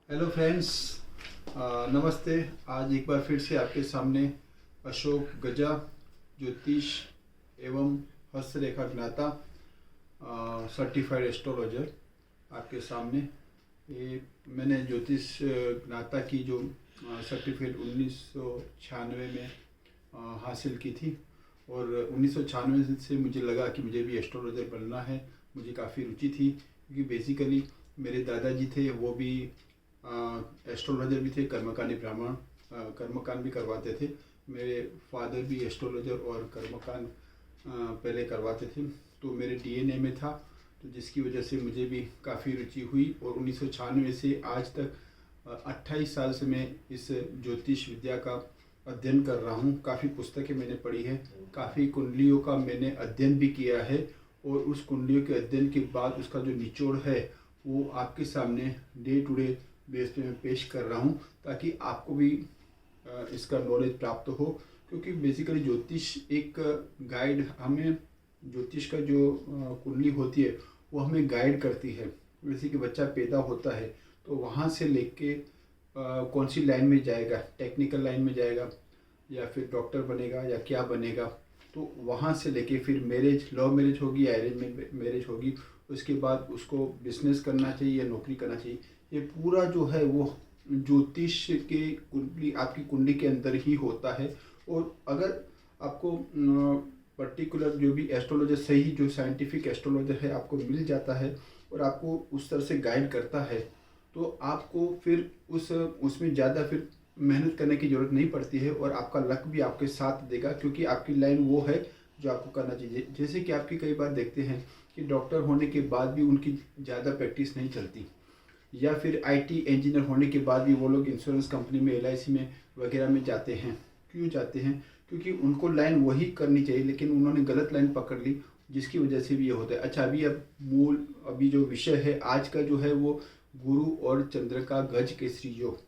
Hello friends, नमस्ते। आज एक बार फिर से आपके सामने अशोक गजा, ज्योतिष एवं हस्तरेखा ज्ञाता, सर्टिफाइड एस्ट्रोलॉजर आपके सामने। ये मैंने ज्योतिष ज्ञाता की जो सर्टिफिकेट 1996 में हासिल की थी और 1996 से मुझे लगा कि मुझे भी एस्ट्रोलॉजर बनना है। मुझे काफ़ी रुचि थी क्योंकि बेसिकली मेरे दादाजी थे, वो भी एस्ट्रोलॉजर भी थे, कर्मकांडी ब्राह्मण, कर्मकांड भी करवाते थे। मेरे फादर भी एस्ट्रोलॉजर और कर्मकांड पहले करवाते थे, तो मेरे डीएनए में था, तो जिसकी वजह से मुझे भी काफ़ी रुचि हुई। और 1996 से आज तक 28 साल से मैं इस ज्योतिष विद्या का अध्ययन कर रहा हूँ। काफ़ी पुस्तकें मैंने पढ़ी है, काफ़ी कुंडलियों का मैंने अध्ययन भी किया है और उस कुंडलियों के अध्ययन के बाद उसका जो निचोड़ है वो आपके सामने डे टू डे बेस पे मैं पेश कर रहा हूँ, ताकि आपको भी इसका नॉलेज प्राप्त हो। क्योंकि बेसिकली ज्योतिष एक गाइड, हमें ज्योतिष का जो कुंडली होती है वो हमें गाइड करती है। जैसे कि बच्चा पैदा होता है तो वहाँ से लेके कौन सी लाइन में जाएगा, टेक्निकल लाइन में जाएगा या फिर डॉक्टर बनेगा या क्या बनेगा, तो वहाँ से लेके फिर मैरिज, लव मैरिज होगी या अरेंज मैरिज होगी, उसके बाद उसको बिजनेस करना चाहिए या नौकरी करना चाहिए, ये पूरा जो है वो ज्योतिष के कुंडली, आपकी कुंडली के अंदर ही होता है। और अगर आपको पर्टिकुलर जो भी एस्ट्रोलॉजर, सही जो साइंटिफिक एस्ट्रोलॉजर है आपको मिल जाता है और आपको उस तरह से गाइड करता है, तो आपको फिर उसमें ज़्यादा फिर मेहनत करने की ज़रूरत नहीं पड़ती है और आपका लक भी आपके साथ देगा, क्योंकि आपकी लाइन वो है जो आपको करना चाहिए। जैसे कि आपकी कई बार देखते हैं कि डॉक्टर होने के बाद भी उनकी ज़्यादा प्रैक्टिस नहीं चलती, या फिर आईटी इंजीनियर होने के बाद भी वो लोग इंश्योरेंस कंपनी में, एलआईसी में वगैरह में जाते हैं। क्यों जाते हैं? क्योंकि उनको लाइन वही करनी चाहिए, लेकिन उन्होंने गलत लाइन पकड़ ली, जिसकी वजह से भी ये होता है। अच्छा, अभी जो विषय है आज का जो है वो गुरु और चंद्र का गज केसरी योग।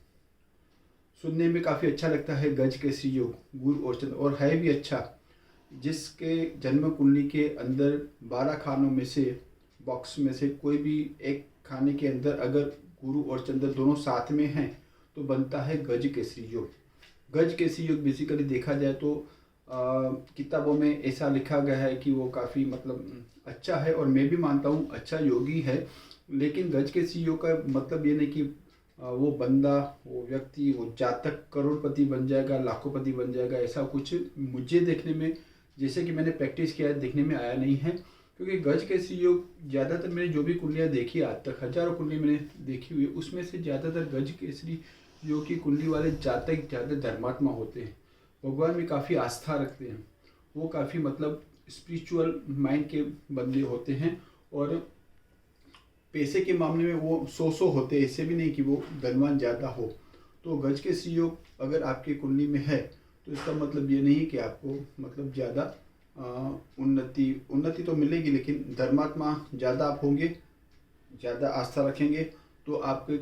सुनने में काफ़ी अच्छा लगता है, गज केसरी योग, गुरु और चंद्र, और है भी अच्छा। जिसके जन्म कुंडली के अंदर 12 खानों में से, बॉक्स में से कोई भी एक खाने के अंदर अगर गुरु और चंद्र दोनों साथ में हैं तो बनता है गज केसरी योग। गज केसरी योग बेसिकली देखा जाए तो किताबों में ऐसा लिखा गया है कि वो काफ़ी मतलब अच्छा है, और मैं भी मानता हूँ अच्छा योगी है। लेकिन गज केसरी योग का मतलब ये नहीं कि वो बंदा, वो व्यक्ति, वो जातक करोड़पति बन जाएगा, लाखोंपति बन जाएगा, ऐसा कुछ मुझे देखने में, जैसे कि मैंने प्रैक्टिस किया है, देखने में आया नहीं है। क्योंकि गज केसरी योग ज़्यादातर मैंने जो भी कुंडलियाँ देखी आज तक, हजारों कुंडली मैंने देखी हुई है, उसमें से ज़्यादातर गज केसरी योग की कुंडली वाले जातक ज़्यादा धर्मात्मा होते हैं, भगवान में काफ़ी आस्था रखते हैं, वो काफ़ी मतलब स्पिरिचुअल माइंड के बंदे होते हैं। और पैसे के मामले में वो सौ होते हैं, ऐसे भी नहीं कि वो धनवान ज़्यादा हो। तो गज केसरी योग अगर आपकी कुंडली में है तो इसका मतलब ये नहीं कि आपको मतलब ज़्यादा उन्नति तो मिलेगी, लेकिन धर्मात्मा ज़्यादा आप होंगे, ज़्यादा आस्था रखेंगे तो आपके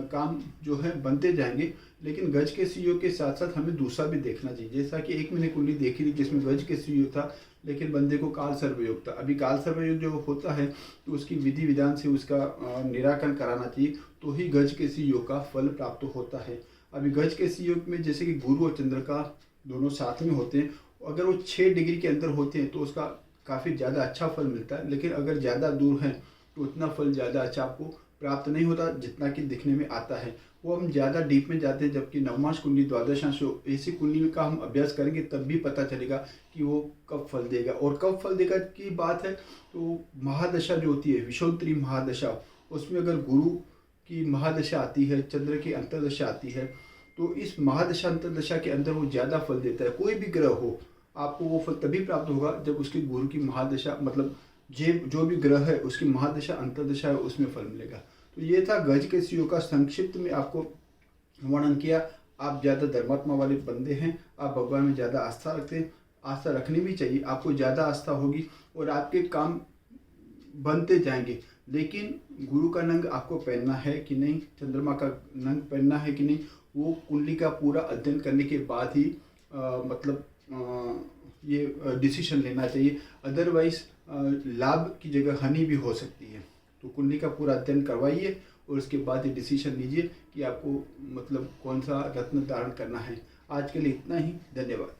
काम जो है बनते जाएंगे। लेकिन गज के सीईओ के साथ साथ हमें दूसरा भी देखना चाहिए। जैसा कि एक मैंने कुंडली देखी थी जिसमें गज के सीईओ था, लेकिन बंदे को काल सर्वयोग था। अभी काल सर्वयोग जो होता है तो उसकी विधि विधान से उसका निराकरण कराना चाहिए, तो ही गज के सीईओ का फल प्राप्त होता है। अभी गज के सीईओ में जैसे कि गुरु और चंद्र का दोनों साथ में होते हैं, अगर वो 6 डिग्री के अंदर होते हैं तो उसका काफ़ी ज़्यादा अच्छा फल मिलता है। लेकिन अगर ज़्यादा दूर है तो उतना फल ज़्यादा अच्छा आपको प्राप्त नहीं होता जितना कि दिखने में आता है। वो हम ज़्यादा डीप में जाते हैं, जबकि नवमांश कुंडली, द्वादशांश ऐसी कुंडली का हम अभ्यास करेंगे तब भी पता चलेगा कि वो कब फल देगा। और कब फल देगा की बात है तो महादशा जो होती है, विषोत्तरी महादशा, उसमें अगर गुरु की महादशा आती है, चंद्र की अंतर्दशा आती है, तो इस महादशा अंतर्दशा के अंदर वो ज़्यादा फल देता है। कोई भी ग्रह हो, आपको वो फल तभी प्राप्त होगा जब उसकी गुरु की महादशा, मतलब जो भी ग्रह है उसकी महादशा अंतर्दशा है, उसमें फल मिलेगा। तो ये था गज के सीईओ का संक्षिप्त में आपको वर्णन किया। आप ज़्यादा धर्मात्मा वाले बंदे हैं, आप भगवान में ज़्यादा आस्था रखते हैं, आस्था रखनी भी चाहिए। आपको ज़्यादा आस्था होगी और आपके काम बनते जाएंगे। लेकिन गुरु का नंग आपको पहनना है कि नहीं, चंद्रमा का नंग पहनना है कि नहीं, वो कुंडली का पूरा अध्ययन करने के बाद ही ये डिसीजन लेना चाहिए। अदरवाइज लाभ की जगह हानि भी हो सकती है। तो कुंडली का पूरा अध्ययन करवाइए और उसके बाद ये डिसीजन लीजिए कि आपको मतलब कौन सा रत्न धारण करना है। आज के लिए इतना ही, धन्यवाद।